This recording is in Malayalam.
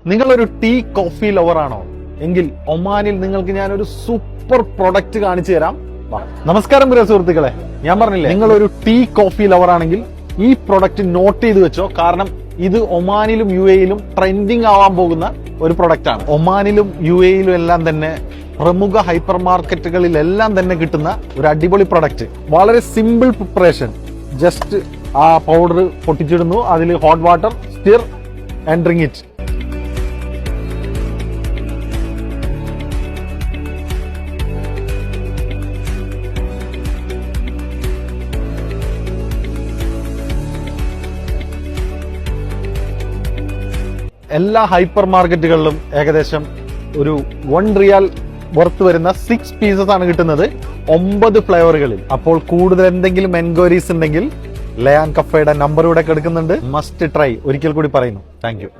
നിങ്ങളൊരു ടീ കോഫി ലവർ ആണോ എങ്കിൽ ഒമാനിൽ നിങ്ങൾക്ക് ഞാനൊരു സൂപ്പർ പ്രൊഡക്റ്റ് കാണിച്ചു തരാം. നമസ്കാരം പ്രിയ സുഹൃത്തുക്കളെ, ഞാൻ പറഞ്ഞില്ലേ നിങ്ങളൊരു ടീ കോഫി ലവർ ആണെങ്കിൽ ഈ പ്രൊഡക്റ്റ് നോട്ട് ചെയ്ത് വെച്ചോ. കാരണം ഇത് ഒമാനിലും യു എയിലും ട്രെൻഡിങ് ആവാൻ പോകുന്ന ഒരു പ്രൊഡക്റ്റ് ആണ്. ഒമാനിലും യു എയിലും എല്ലാം തന്നെ പ്രമുഖ ഹൈപ്പർ മാർക്കറ്റുകളിലെല്ലാം തന്നെ കിട്ടുന്ന ഒരു അടിപൊളി പ്രൊഡക്റ്റ്. വളരെ സിമ്പിൾ പ്രിപ്പറേഷൻ. ജസ്റ്റ് ആ പൗഡർ പൊട്ടിച്ചിടുന്നു, അതിൽ hot water, stir and drink it. എല്ലാ ഹൈപ്പർ മാർക്കറ്റുകളിലും ഏകദേശം ഒരു 1 റിയാൽ വർത്ത് വരുന്ന 6 പീസസ് ആണ് കിട്ടുന്നത്, 9 ഫ്ലേവറുകളിൽ. അപ്പോൾ കൂടുതൽ എന്തെങ്കിലും എൻക്വയറീസ് ഉണ്ടെങ്കിൽ ലയാൻ കഫേയുടെ നമ്പർ ഇവിടെ എടുക്കുന്നുണ്ട്. Must try. ഒരിക്കൽ കൂടി പറയുന്നു. Thank you.